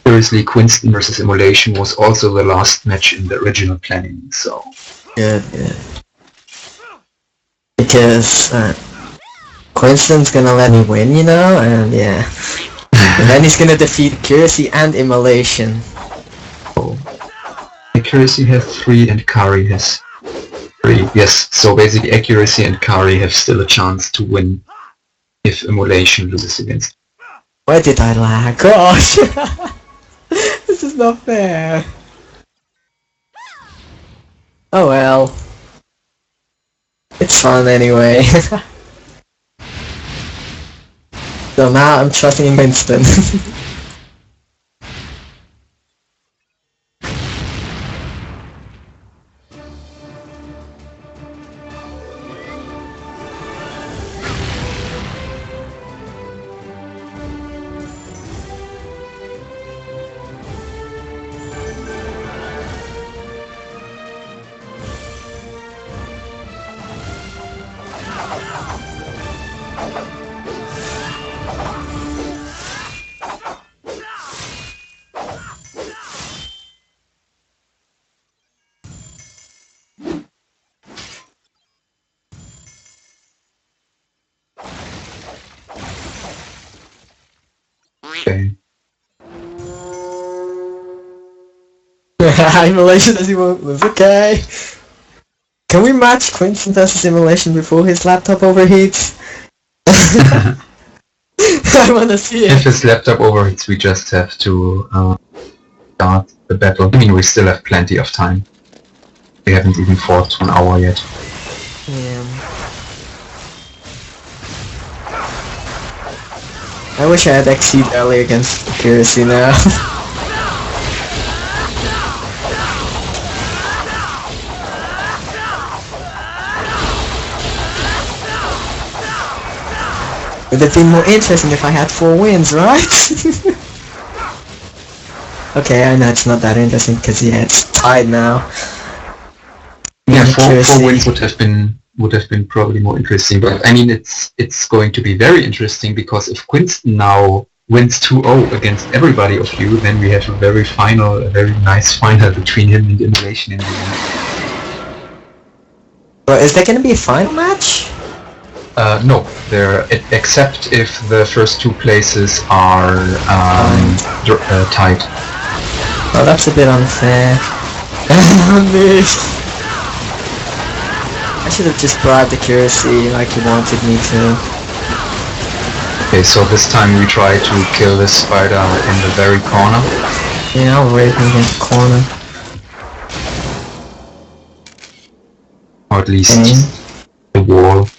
Seriously, Quinston versus Emulation was also the last match in the original planning, so... Good. Because Quinston's gonna let me win, you know, and yeah. And then he's gonna defeat Accuracy and Immolation. Oh. Accuracy has 3 and Kari has 3. Yes, so basically Accuracy and Kari have still a chance to win if Emulation loses against. Where did I lag? Gosh! This is not fair. Oh well. It's fun anyway. So now I'm trusting in Winston. Okay. Immolation says he won't lose, okay. Can we match Quinston versus Immolation before his laptop overheats? I wanna see it. If his laptop overheats, we just have to start the battle. I mean, we still have plenty of time. We haven't even fought 1 hour yet. Yeah. I wish I had Exceed early against Accuracy now. Would have been more interesting if I had 4 wins, right? Okay, I know it's not that interesting because yeah, it's tied now. Yeah, 4 wins would have been probably more interesting, but I mean it's going to be very interesting because if Quinston now wins 2-0 against everybody of you, then we have a very nice final between him and Emulation in the end. But is there gonna be a final match? No, except if the first 2 places are tied. Oh, that's a bit unfair. I should have just bribed Accuracy like he wanted me to. Okay, so this time we try to kill this spider in the very corner. Yeah, I'll raid him against the corner. Or at least the wall.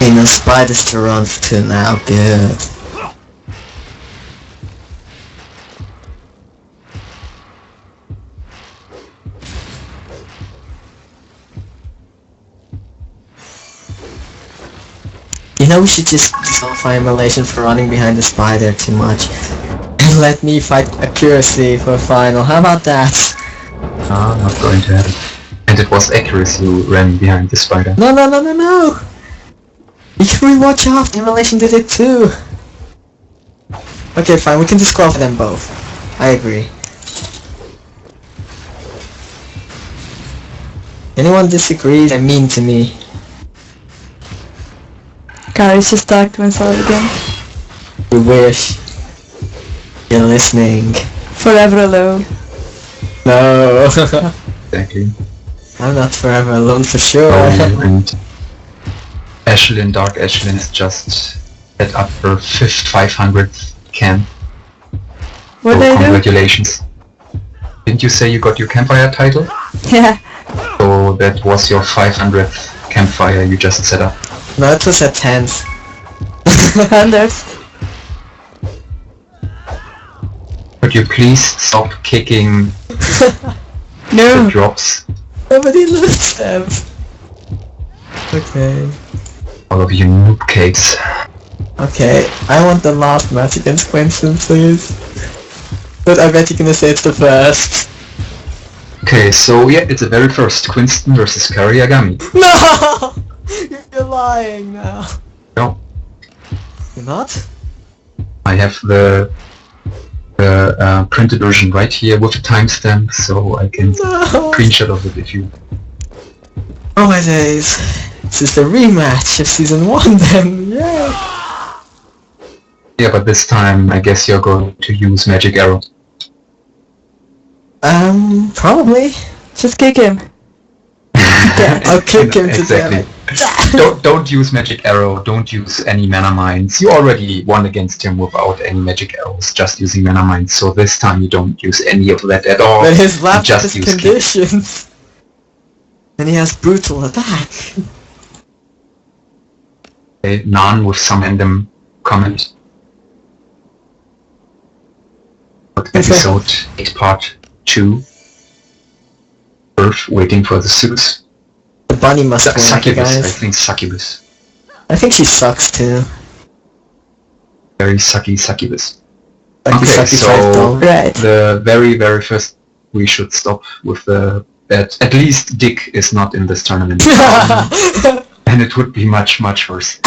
No spiders to run to now, good. You know, we should just disqualify Emulation for running behind the spider too much. And let me fight Accuracy for a final, how about that? Not going to happen. And it was Accuracy who ran behind the spider. No! You can rewatch after Emulation did it too! Okay, fine, we can disqualify them both. I agree. Anyone disagrees, they're mean to me. Gary's just talked to himself again. We wish. You're listening. Forever alone. No. Exactly. I'm not forever alone for sure. And Ashlyn, Dark Ashlyn is just set up her 500th camp. What So they do? congratulations. Didn't you say you got your campfire title? Yeah. So that was your 500th campfire you just set up. No, it was a 10th. Anders. Could you please stop kicking No. that drops. Nobody looks them. Okay. All of you noob cakes. Okay, I want the last match against Quinston, please. But I bet you're gonna say it's the first. Okay, so yeah, it's the very first Quinston versus Kagami. No! You're lying now. No, You're not? I have the printed version right here with a timestamp, so I can No! screenshot of it if you. Oh my days. This is the rematch of season 1 then, yay! Yeah, but this time I guess you're going to use Magic Arrow. Probably. Just kick him. Yeah, I'll kick him to Exactly. death. Don't use Magic Arrow, don't use any mana mines. You already won against him without any Magic Arrows, just using mana mines, so this time you don't use any of that at all. But his you laptop just is use kick. conditions. And he has brutal attack. Okay, Nan with some random comment. Episode 8 part 2. Earth waiting for the suits. The bunny must win, Succubus, I guys. think Succubus. I think she sucks too. Very sucky Succubus. Like Okay, so- Right. The very very first we should stop with the that at least Dick is not in this tournament. And it would be much worse.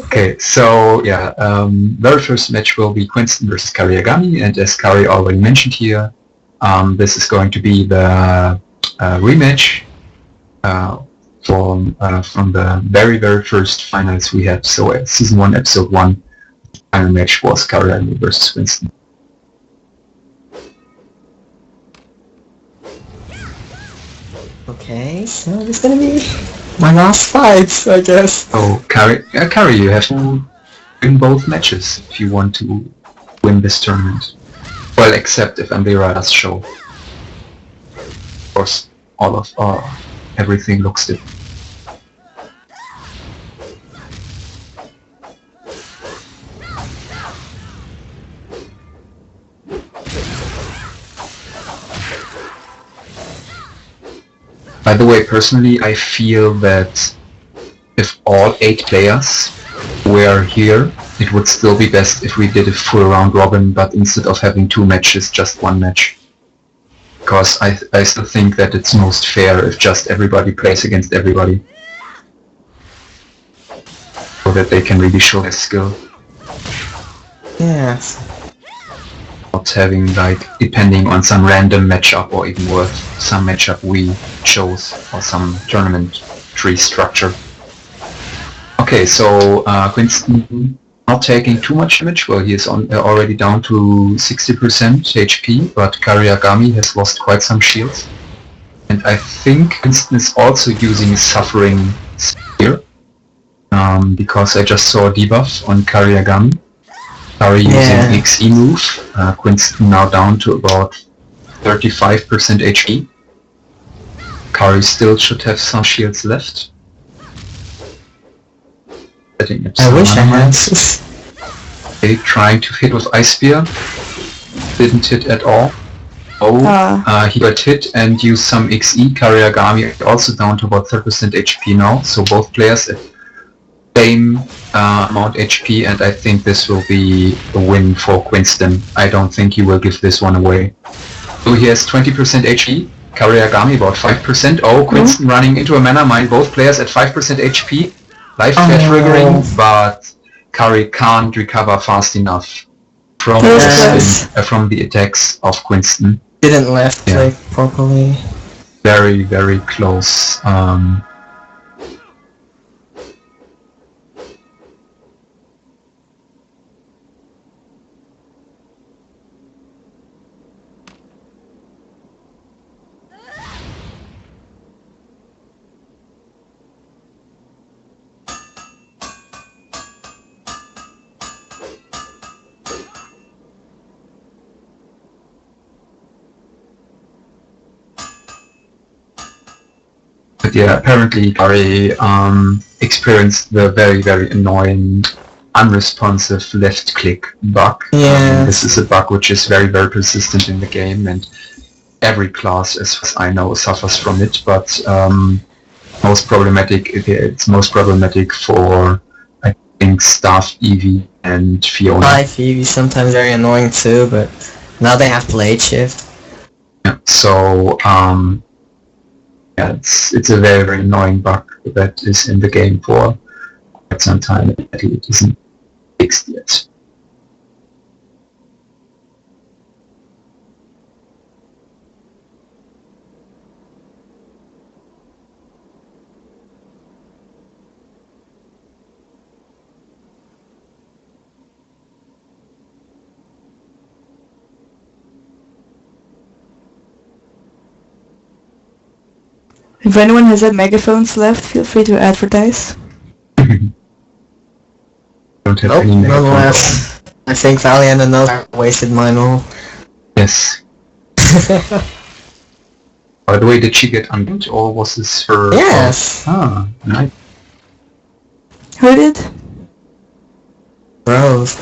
Okay, so yeah, very first match will be Quinston versus Kagami, and as Kari already mentioned here, this is going to be the rematch from the very first finals we had. So season 1, episode 1, final match was Kagami versus Quinston. Okay, so this is gonna be my last fight, I guess. So Kari, you have to win both matches if you want to win this tournament. Well, except if Ambera does show. Of course, all of everything looks different. By the way, personally, I feel that if all 8 players were here, it would still be best if we did a full round robin, but instead of having 2 matches, just 1 match. Because I still think that it's most fair if just everybody plays against everybody. So that they can really show their skill. Yes. Not having, like, depending on some random matchup, or even worse, some matchup we chose, or some tournament tree structure. Okay, so Quinston not taking too much damage. Well, he is already down to 60% HP, but Kagami has lost quite some shields. And I think Quinston is also using Suffering Spear, because I just saw a debuff on Kagami. Kari using XE move, Quinston now down to about 35% HP. Kari still should have some shields left. I wish I had. Okay, trying to hit with Ice Spear. Didn't hit at all. He got hit and used some XE. Kagami also down to about 30% HP now, so both players at same amount HP, and I think this will be a win for Quinston. I don't think he will give this one away. So he has 20% HP, Kagami about 5%. Oh, Quinston running into a mana mine, both players at 5% HP. Life flash triggering, but Kari can't recover fast enough from the attacks of Quinston. Didn't left click properly. Very close. But yeah, apparently Kari experienced the very annoying unresponsive left click bug. Yeah. This is a bug which is very persistent in the game, and every class, as far as I know, suffers from it, but it's most problematic for, I think, Staff, Eevee, and Fiona. Life Eevee sometimes very annoying too, but now they have Blade Shift. Yeah, so, it's a very, very annoying bug that is in the game for quite some time. It isn't fixed yet. If anyone has any megaphones left, feel free to advertise. Don't have Nope, any none megaphones. left. I think Valiant and Nova wasted mine all. Yes. By the way, did she get unmute, or was this her? Yes. Ah, nice. Who did? Rose.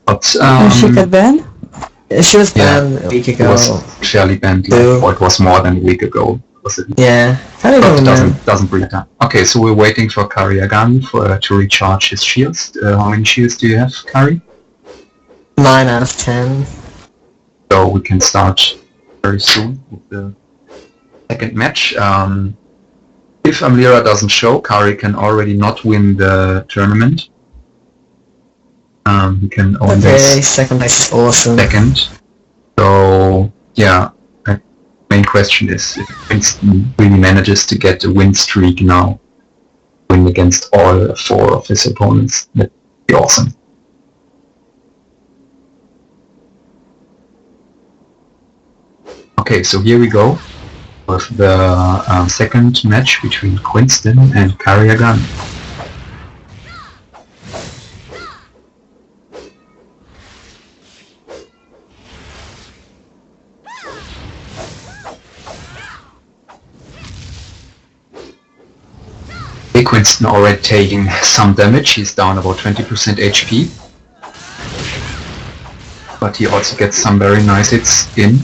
But She got banned? She was Yeah, banned a week it ago. was fairly banned, Two. or it was more than a week ago. Was it? Yeah. I don't But know, man. doesn't bring it down. Okay, so we're waiting for Kagami to recharge his shields. How many shields do you have, Kari? 9 out of 10. So we can start very soon with the second match. If Amlira doesn't show, Kari can already not win the tournament. He can own Okay, this second place is awesome. second. So yeah, the main question is if Quinston really manages to get a win streak now, win against all 4 of his opponents, that'd be awesome. Okay, so here we go with the second match between Quinston and Kagami. Quinston already taking some damage. He's down about 20% HP. But he also gets some very nice hits in.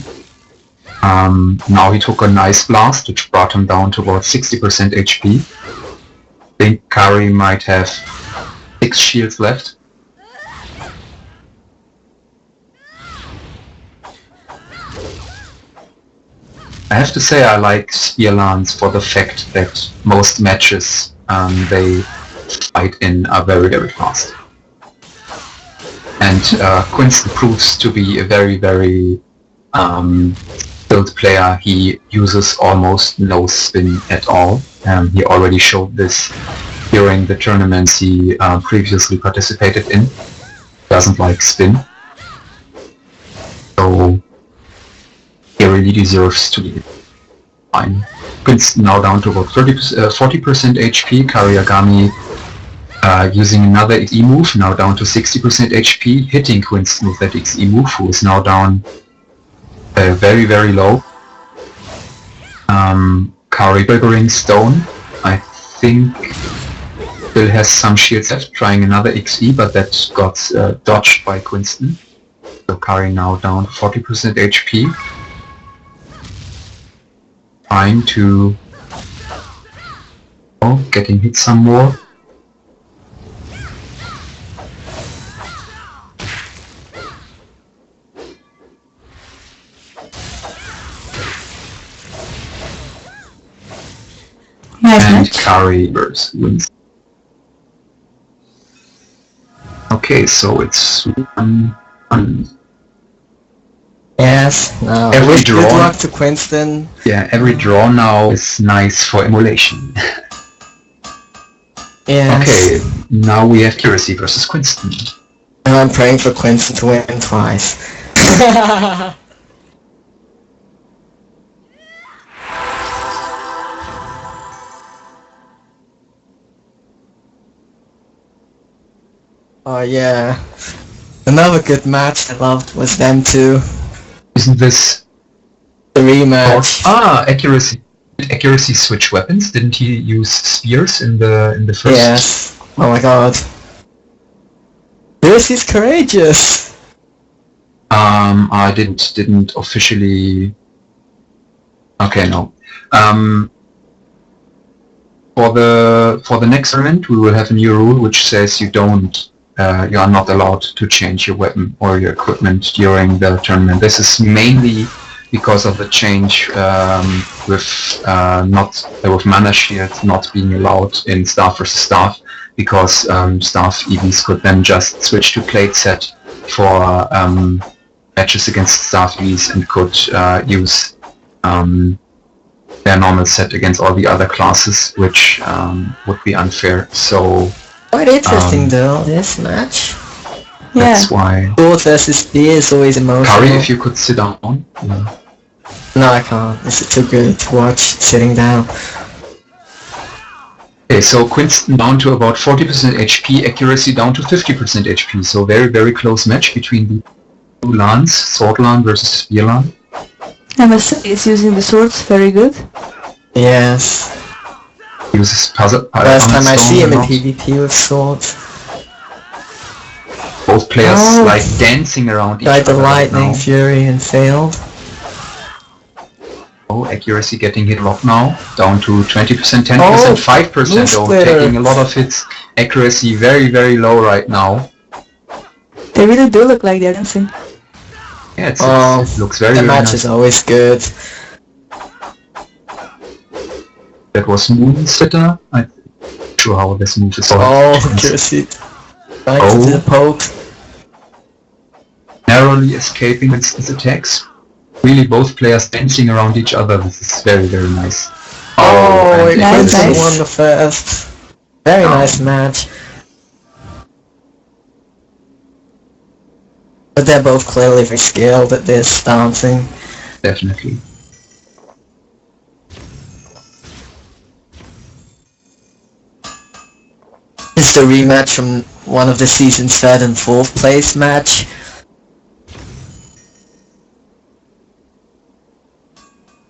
Now he took a nice blast, which brought him down to about 60% HP. I think Kari might have 6 shields left. I have to say I like Spear Lance for the fact that most matches they fight in are very, very fast. And Quinston proves to be a very, very skilled player. He uses almost no spin at all. He already showed this during the tournaments he previously participated in. Doesn't like spin. So he really deserves to be fine. Quinston now down to about 40% HP. Kagami using another XE move, now down to 60% HP, hitting Quinston with that XE move, who is now down very, very low. Kari triggering Stone, I think still has some shields left, trying another XE, but that got dodged by Quinston. So Kari now down to 40% HP. Trying to... Oh, getting hit some more. Nice And match. Kari versus wins. Okay, so it's 1-1. Yes, no. Every Good draw. luck to Quinston. Yeah, every draw now is nice for Emulation. Yes. Okay, now we have Accuracy versus Quinston. And I'm praying for Quinston to win twice. Oh yeah. Another good match I loved was them two. Isn't this... The rematch. Accuracy. Did Accuracy switch weapons? Didn't he use spears in the first? Yes. Oh my god. This is courageous. I didn't officially. Okay, no. For the next tournament, we will have a new rule which says you are not allowed to change your weapon or your equipment during the tournament. This is mainly because of the change with mana shields not being allowed in staff versus staff, because staff EVs could then just switch to plate set for matches against staff EVs and could use their normal set against all the other classes, which would be unfair. So quite interesting though, this match. That's why. Sword versus spear is always emotional. Kari, if you could sit down. Yeah. No, I can't. It's too good to watch sitting down. Okay, so Quinston down to about 40% HP, accuracy down to 50% HP. So very, very close match between the two Lans, Sword Lan versus Spear Lan. MSC is using the swords very good. Yes. He uses puzzle. Last time I see him in PvP with swords. Both players like dancing around each other. Tried the lightning fury and failed. Oh, accuracy getting hit a lot now. Down to 20%, 10%, 5% though, taking a lot of hits. Accuracy very, very low right now. They really do look like they're dancing. Yeah, it looks very, very nice. The match nice. is always good. That was Moonsitter. I'm not sure how this move is. Accuracy. Right to the poke. Narrowly escaping his attacks. Really both players dancing around each other. This is very, very nice. Quinston won the first. Very nice match. But they're both clearly very skilled at this dancing. Definitely. It's the rematch from one of the season's third and fourth place match.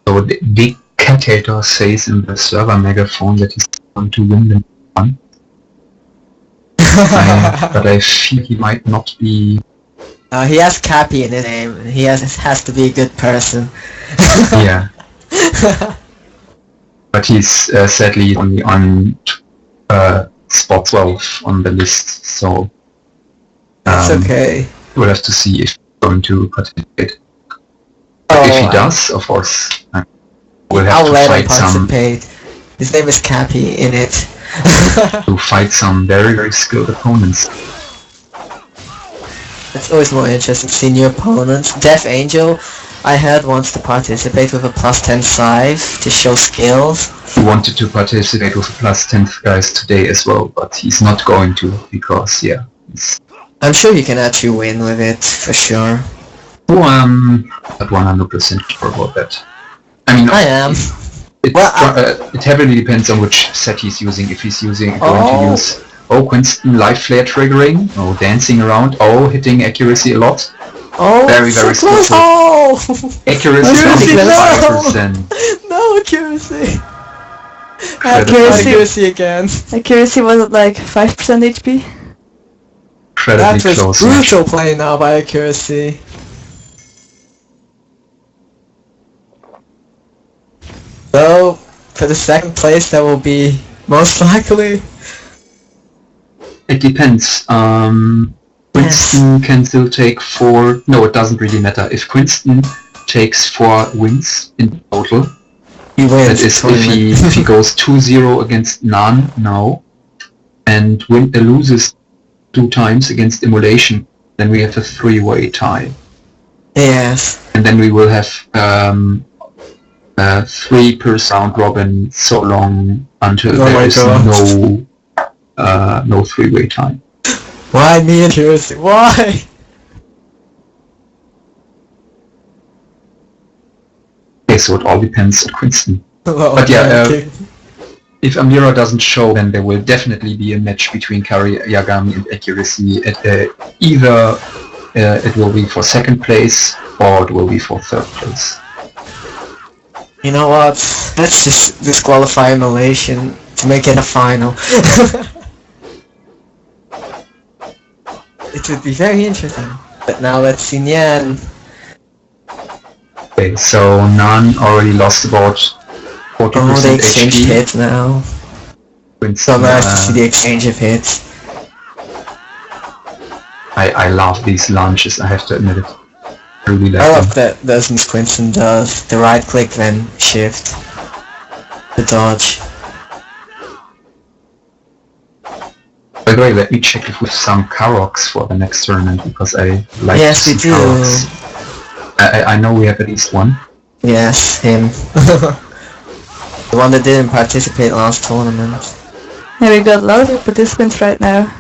So the dictator says in the server megaphone that he's going to win the one. But I feel he might not be. He has Cappy in his name. He has to be a good person. Yeah. But he's sadly only on spot 12 on the list, so it's okay. We'll have to see if he's going to participate. But if he does, of course, we'll have to fight some. His name is Cappy in it. To fight some very, very skilled opponents. It's always more interesting seeing new opponents. Death Angel, I heard, wants to participate with a +10 scythe to show skills. He wanted to participate with a +10 guys today as well, but he's not going to because, yeah. I'm sure he can actually win with it, for sure. Oh, I'm not 100% sure about that. I mean, I am. It heavily depends on which set he's using. If he's going to use Quinston live flare triggering, dancing around, hitting accuracy a lot. Very, very skillful. Accuracy 5%. No accuracy. Accuracy again. Accuracy was at like 5% HP. Incredibly that was close. brutal play now by accuracy. So, for the second place, that will be most likely. It depends. Quinston can still take 4. No, it doesn't really matter. If Quinston takes 4 wins in total, he wins. That is if he goes 2-0 against Nan now, and loses 2 times against Emulation, then we have a 3-way tie. Yes. And then we will have 3 per round robin so long until there is no 3-way tie. Why me and accuracy? Why? Okay, so it all depends on Quinston. But yeah, if Amira doesn't show, then there will definitely be a match between Kagami and Accuracy. Either it will be for second place or it will be for third place. You know what? Let's just disqualify Emulation to make it a final. It would be very interesting. But now let's see Nyan. Okay, so Nan already lost about 40% Oh, they exchanged HP. hits now. So Quinston, nice to see the exchange of hits. I love these launches, I have to admit it. I really like I them. love that Desmond Quinston does the right click then shift. The dodge. By the way, let me check if we have some Karoks for the next tournament, because I like Yes, to we see do. Karoks. I know we have at least one. Yes, him. The one that didn't participate last tournament. Yeah, we got a lot of participants right now.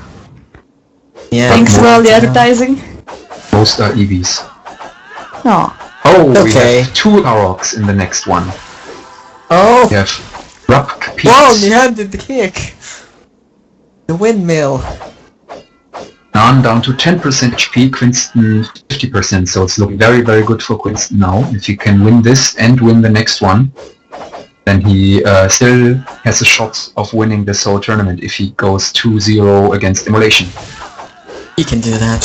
Yeah. Thanks for all the yeah. advertising. Most are EVs. No. Oh, we Okay. have two Karoks in the next one. Oh! We have Rupk Whoa, Peaks. Nyan did the kick! The windmill. Nan down to 10% HP, Quinston 50%, so it's looking very, very good for Quinston now. If he can win this and win the next one, then he still has a shot of winning this whole tournament if he goes 2-0 against Emulation. He can do that.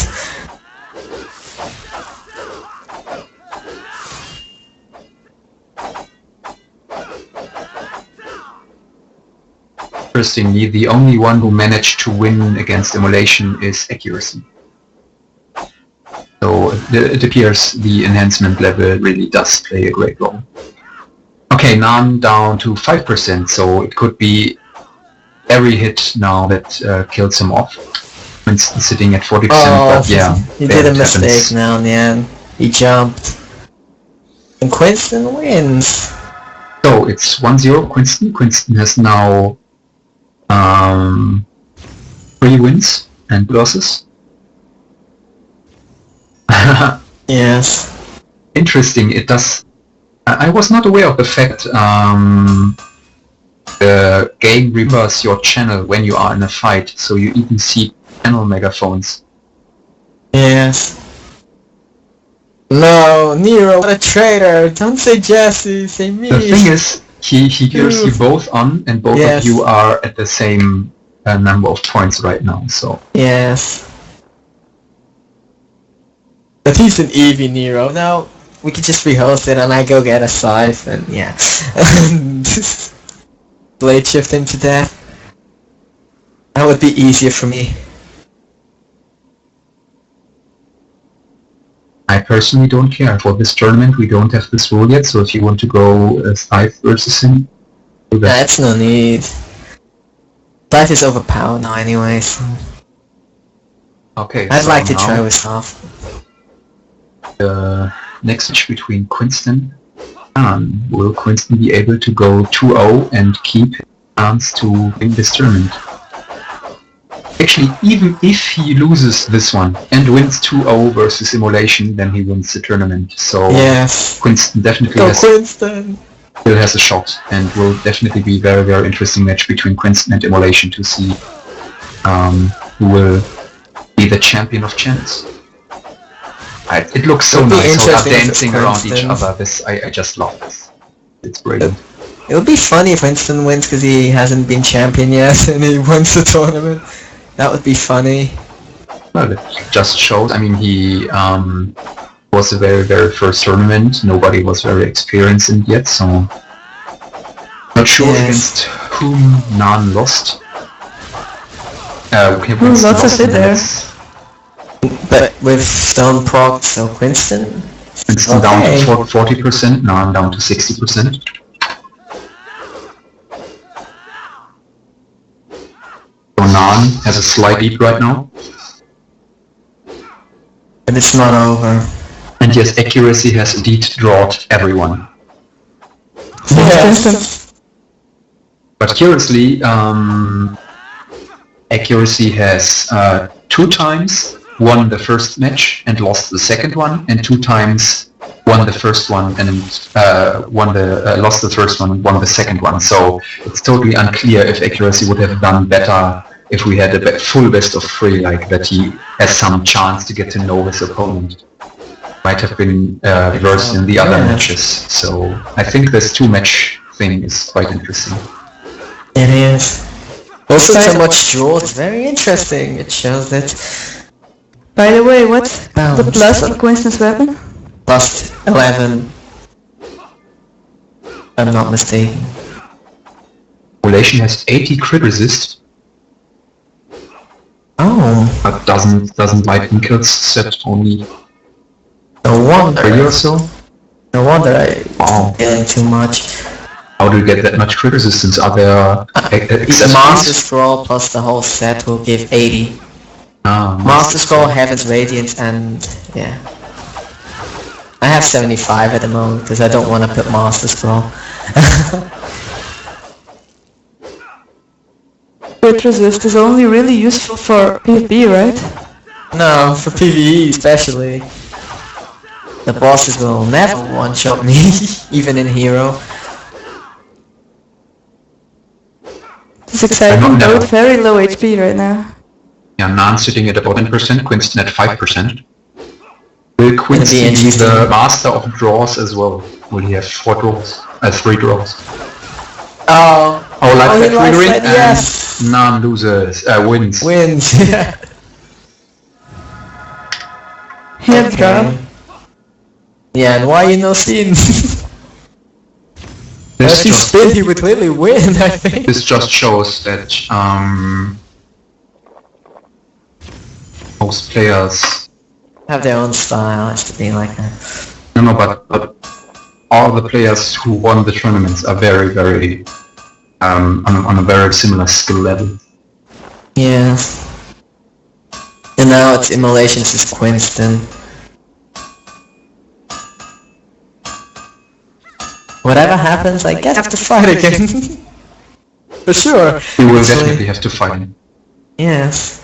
Interestingly, the only one who managed to win against Emulation is Accuracy. So it appears the enhancement level really does play a great role. Okay, Nan down to 5%, so it could be every hit now that kills him off. Quinston sitting at 40%, but yeah. He did a that mistake happens. now, Nyan. He jumped. And Quinston wins. So it's 1-0 Quinston. Quinston has now 3 wins and losses. Yes. Interesting, it does... I was not aware of the fact the game reverses your channel when you are in a fight, so you even see channel megaphones. Yes. No, Nero, what a traitor! Don't say Jesse, say me! The thing is, he hears you both on, and both Yes. of you are at the same number of points right now, so... Yes. But he's an Eevee Nero. Now, we could just rehost it and I go get a scythe and yeah. Blade shift him to death. That would be easier for me. I personally don't care. For this tournament, we don't have this rule yet, so if you want to go Scythe versus him, do that. That's no need. Scythe is overpowered now anyway, so... Okay, I'd so like to now try with half. the next match between Quinston and will Quinston be able to go 2-0 and keep his chance to win this tournament? Actually, even if he loses this one and wins 2-0 versus Emulation, then he wins the tournament. So Yes. Quinston definitely Go has, Quinston! still has a shot, and will definitely be very, very interesting match between Quinston and Emulation to see who will be the champion of chance. It looks so It'll be nice how they're interesting if it's dancing around each Quinston. other. This I just love this. It's brilliant. It would be funny if Winston wins because he hasn't been champion yet and he wins the tournament. That would be funny. Well, it just shows. I mean, he was the very, very first tournament. Nobody was very experienced in it yet, so not sure Yes. against whom Nan lost. Okay, lots of it there. But with Stone proc, so Quinston? Quinston down Okay. to 40%, Nan down to 60%. So Nan has a slight lead right now. And it's not over. And yes, Accuracy has indeed drawed everyone. Yes. But curiously, Accuracy has 2 times won the first match and lost the second one, and 2 times won the first one and lost the first one and won the second one. So it's totally unclear if Accuracy would have done better if we had a full best of 3, like that he has some chance to get to know his opponent. Might have been reversed in the other Yeah. matches. So I think this 2-match thing is quite interesting. It is. Also so much draw, it's very interesting. It shows that By the way, what's the Bounce. plus on Quinston's weapon? Plus 11. If I'm not mistaken. Emulation has 80 crit resist, Oh, but doesn't like kills set only no wonder. 30 or so. No wonder I Wow. feeling too much. How do you get that much crit resistance? Are there The accessories? Master Scroll plus the whole set will give 80. Master Scroll, Heaven's Radiance, and yeah. I have 75 at the moment because I don't want to put Master Scroll. Crit resist is only really useful for PvP, right? No, for PvE especially. The bosses will never one-shot me, even in Hero. It's exciting, No. both very low HP right now. Yeah, Nan sitting at about 10%, Quinston at 5%. Will Gonna be Quinston be interesting. the master of draws as well? Will he have 4 draws? 3 draws. Oh, Oh, like he that likes triggering, that, yes. and Nan loses, wins. Wins. Yeah. Yeah, draw. Yeah, and why you no seen? This If he just, spin, he would clearly win, I think. this just shows that most players, Have their own style, has to be like that. no, but all the players who won the tournaments are very, very on a very similar skill level. Yeah. And now it's Emulation versus Quinston. Whatever happens, I guess I have to fight again. For sure. We will Actually, definitely have to fight him. yes.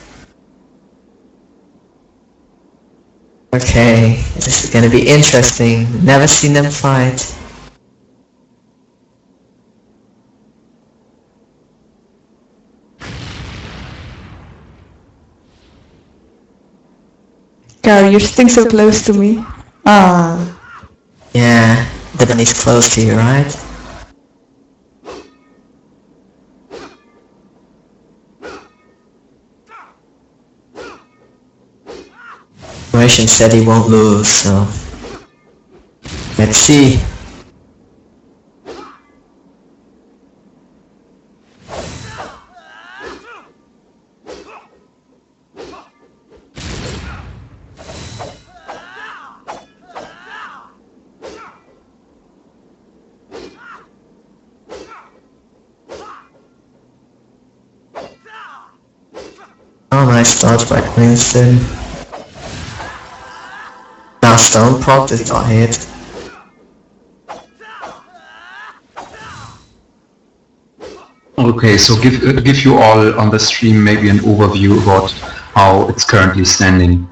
Okay, this is gonna be interesting. Never seen them fight. Gary, you're sitting so close to me. Ah. Yeah, the bunny's close to you, right? Emulation said he won't lose, so let's see. Oh, nice dodge by Quinston. Now Stone Prop did not hit. Okay, so give you all on the stream maybe an overview about how it's currently standing.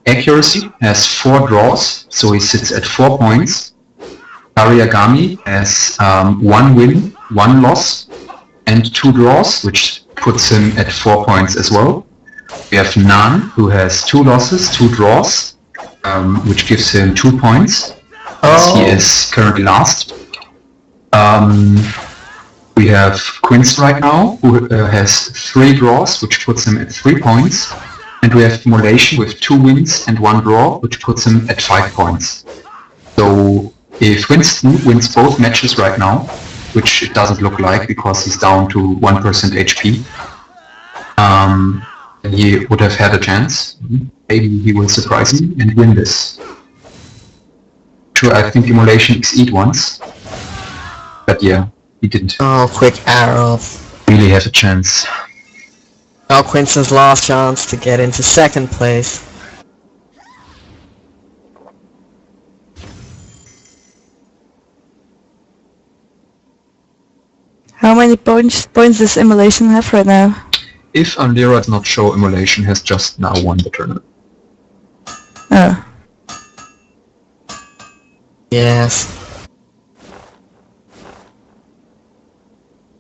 Accuracy has 4 draws, so he sits at 4 points. Kagami has 1 win, 1 loss, and 2 draws, which puts him at 4 points as well. We have Nan, who has 2 losses, 2 draws, which gives him 2 points, as he is currently last. We have Quince right now, who has 3 draws, which puts him at 3 points. And we have Emulation with 2 wins and 1 draw, which puts him at 5 points. So if Quinston wins both matches right now, which it doesn't look like because he's down to 1% HP, he would have had a chance. Maybe he will surprise me and win this. Sure, I think Emulation XE'd once, but yeah, he didn't Oh, quick arrow. really have a chance. Now Quinston's last chance to get into 2nd place. How many points does Emulation have right now? If Andera does not show, Emulation has just now won the tournament. Oh. Yes.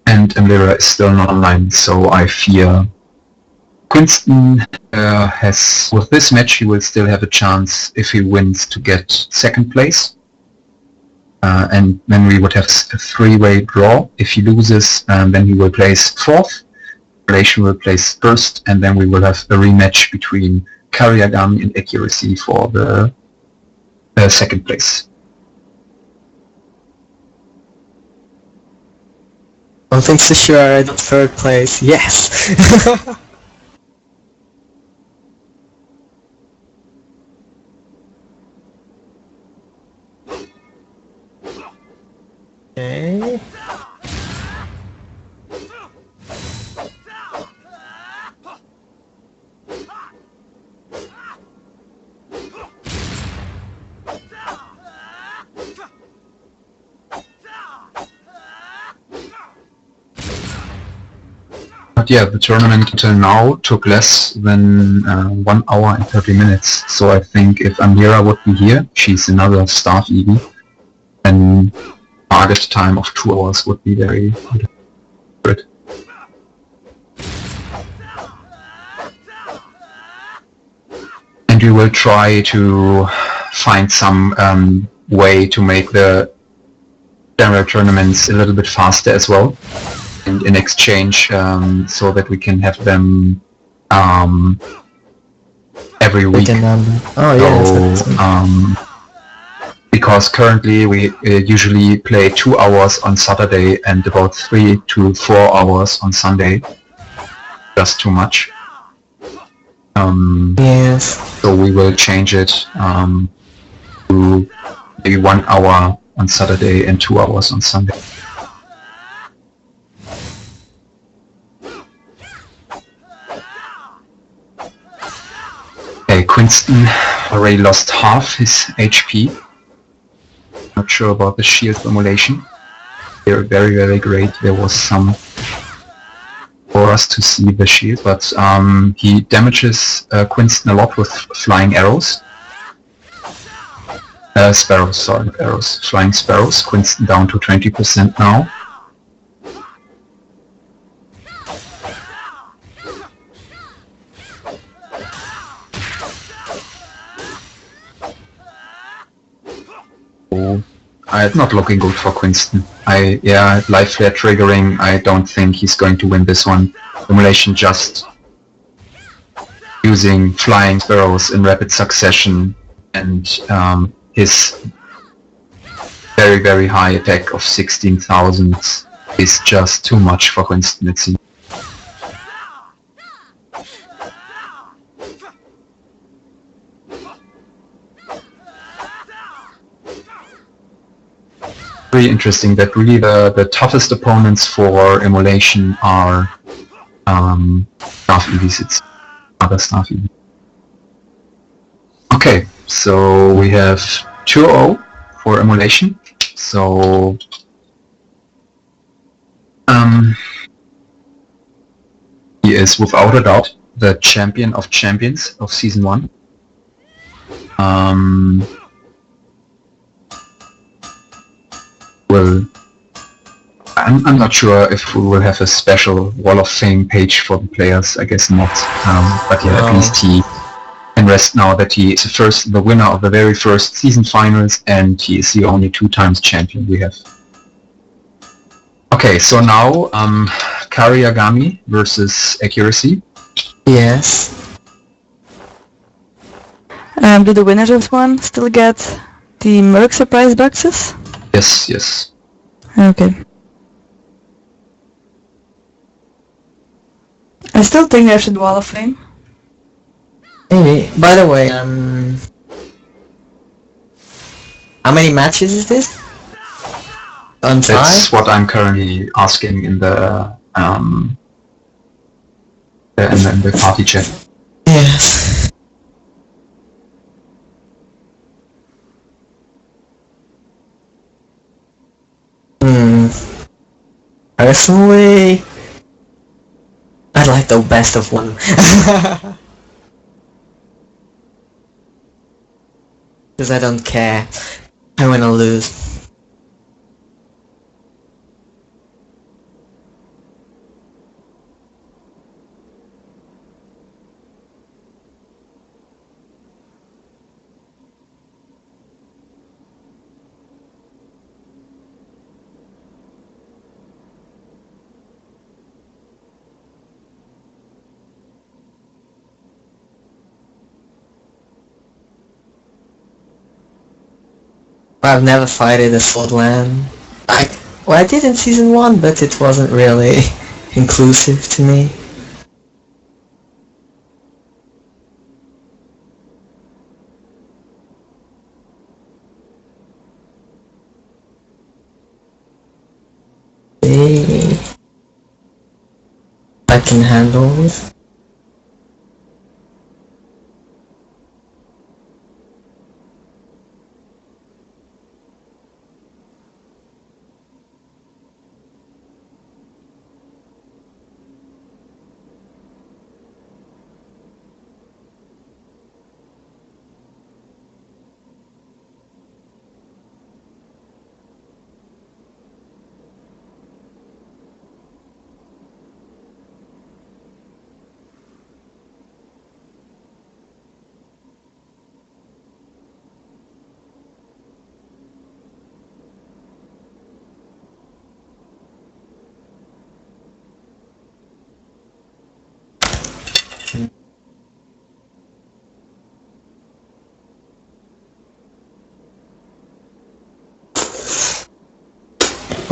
And Andera is still not online, so I fear Quinston has, with this match, he will still have a chance if he wins to get 2nd place. And then we would have a 3-way draw. If he loses, then he will place 4th. Relation will place 1st, and then we will have a rematch between Kagami in accuracy for the second place. One thing's for sure, I got third place. Yes! Okay. But yeah, the tournament until now took less than 1 hour and 30 minutes. So I think if Amira would be here, she's another staff EV, and target time of 2 hours would be very good. And we will try to find some way to make the general tournaments a little bit faster as well, and in exchange so that we can have them every week. Oh yeah. Because currently we usually play 2 hours on Saturday and about 3 to 4 hours on Sunday. Just too much. Yes. So we will change it to maybe 1 hour on Saturday and 2 hours on Sunday. Okay, Quinston already lost half his HP. Not sure about the shield emulation. They're very, very great. There was some for us to see the shield, but he damages Quinston a lot with flying arrows. Sparrows, sorry, not arrows. Flying sparrows. Quinston down to 20% now. It's not looking good for Quinston. Life flare triggering, I don't think he's going to win this one. Emulation just using flying sparrows in rapid succession, and his very, very high attack of 16,000 is just too much for Quinston, it seems. Very interesting that really the toughest opponents for Emulation are staff EVs. It's other staff EVs. Okay, so we have 2-0 for Emulation. So he is without a doubt the champion of champions of season 1. I'm not sure if we will have a special Wall of Fame page for the players. I guess not. But yeah, at least he can rest now that he is the winner of the very first season finals, and he is the only 2 times champion we have. Okay, so now Kagami versus accuracy. Yes. Do the winners of one still get the Merc surprise boxes? Yes, yes. Okay. I still think there's a Wall of Fame. Maybe. By the way, how many matches is this? On time? That's what I'm currently asking in the in the party chat. Yes. Personally, I'd like the best of 1. Because I don't care. I wanna lose. I've never fighted a sword land. I did in season 1, but it wasn't really inclusive to me. I can handle it.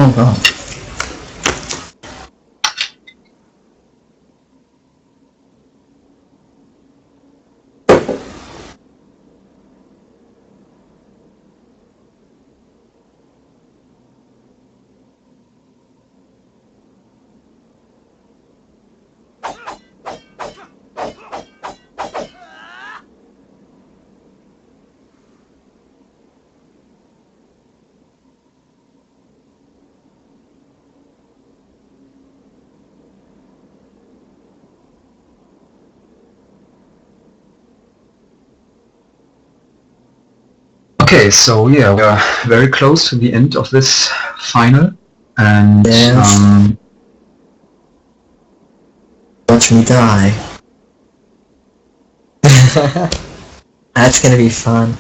Oh god. Okay, so yeah, we are very close to the end of this final, and Yes. Watch me die. That's gonna be fun.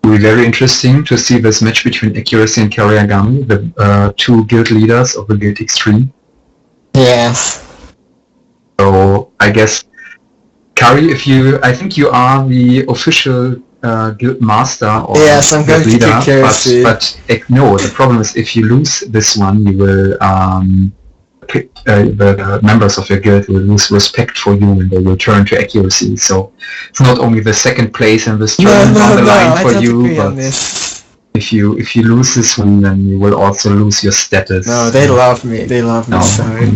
It will be very interesting to see this match between Accuracy and Kagami, the two guild leaders of the Guild Extreme. Yes. So I guess, Kari, I think you are the official guild master or Yes, I'm going guild to leader, kick Accuracy. but no, the problem is if you lose this one, you will the members of your guild will lose respect for you and they will turn to Accuracy. So it's not only the second place in this tournament on the line for you, but if you lose this one, then you will also lose your status. No, they love me. They love me. No. Sorry.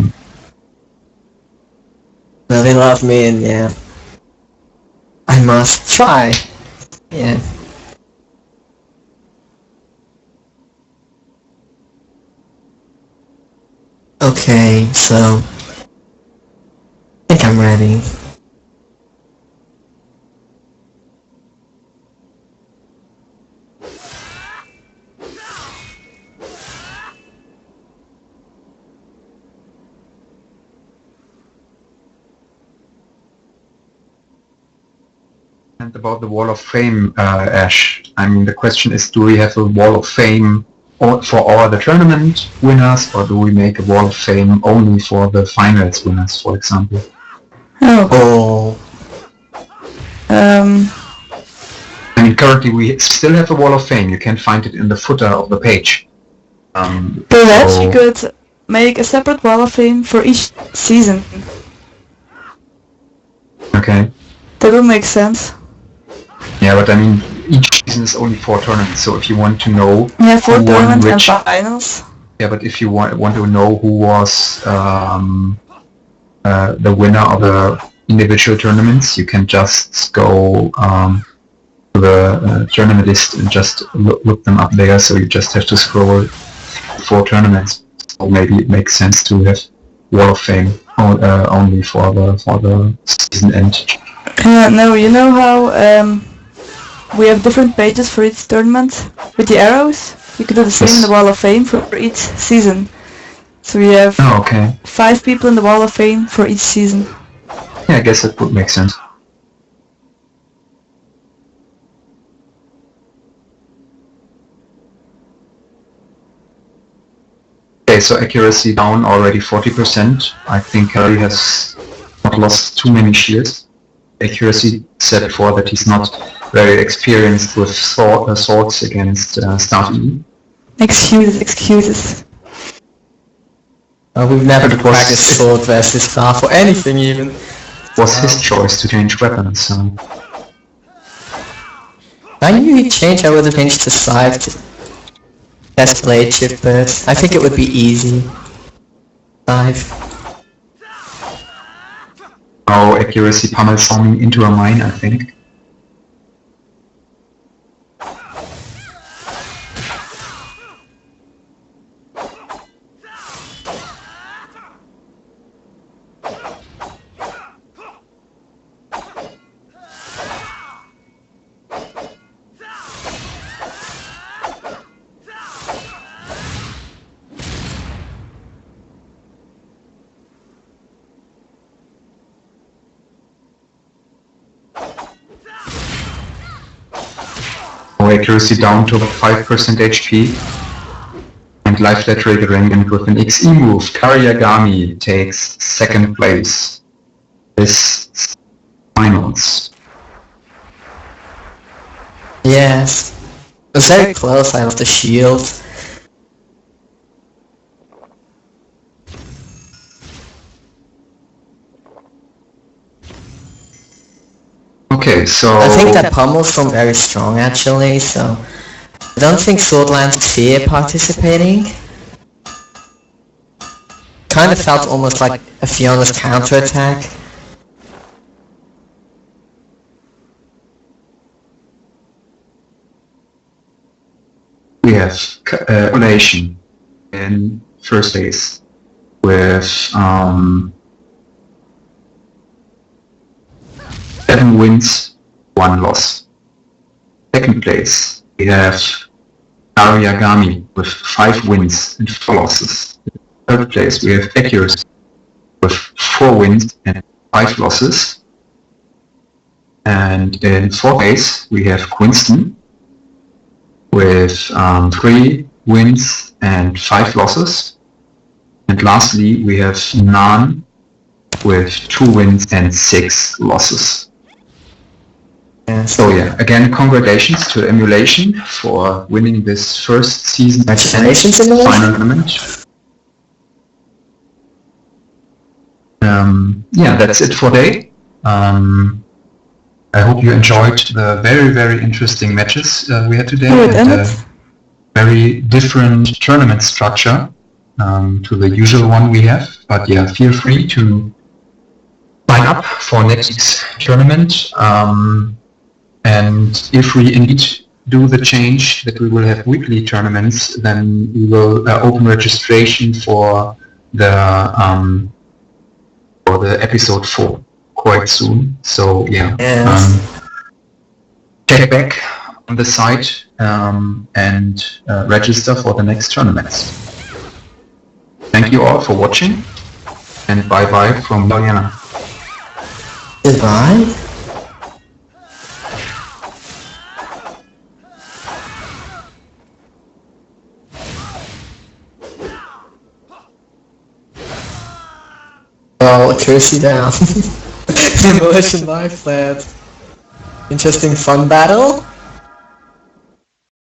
No, they love me, and yeah, I must try. Yeah. Okay, so I think I'm ready. And about the Wall of Fame, Ash, I mean, the question is, do we have a Wall of Fame for all the tournament winners, or do we make a Wall of Fame only for the finals winners, for example? Oh. I mean, currently we still have a Wall of Fame. You can find it in the footer of the page. Perhaps we could make a separate Wall of Fame for each season. Okay. That would make sense. Yeah, but I mean, each season is only 4 tournaments, so if you want to know... Yeah, 4 tournaments and finals. Yeah, but if you want to know who was the winner of the individual tournaments, you can just go to the tournament list and just look them up there, so you just have to scroll 4 tournaments. So maybe it makes sense to have Wall of Fame only for the season end. No, you know how we have different pages for each tournament with the arrows? You could do the same in the Wall of Fame for each season. So we have 5 people in the Wall of Fame for each season. Yeah, I guess that would make sense. Okay, so accuracy down already 40%. I think Harry has not lost too many shields. Accuracy said before that he's not very experienced with swords against Start E. Excuses. We've never practiced sword versus staff or anything even. It was his choice to change weapons, so... If I knew he'd change, I would have changed to scythe to test blade chip, but I think it would be easy. Scythe. Oh, accuracy pummel storming into a mine, I think. Accuracy down to 5% HP, and life lateral derangement with an XE move. Kagami takes 2nd place. This finals. Yes. It was very close, I have the shield. Okay, so... I think that pummel's from very strong actually, so... I don't think Swordlands fear participating. Kind of felt almost like a Fiona's counterattack. We have Emulation in first place with 7 wins, 1 loss. Second place we have Kagami with 5 wins and 4 losses. Third place we have Accuracy with 4 wins and 5 losses. And in fourth place we have Quinston with 3 wins and 5 losses. And lastly we have Nan with 2 wins and 6 losses. So yeah, again congratulations to Emulation for winning this first season final tournament. Yeah, that's it for today. I hope you enjoyed the very interesting matches we had today. Very different tournament structure to the usual one we have. But yeah, feel free to sign up for next week's tournament. And if we indeed do the change that we will have weekly tournaments, then we will open registration for the episode 4 quite soon. So yeah, check back on the site and register for the next tournaments. Thank you all for watching, and bye bye from Mariana. Goodbye. Oh, accuracy down. Emulation life flat. Interesting fun battle.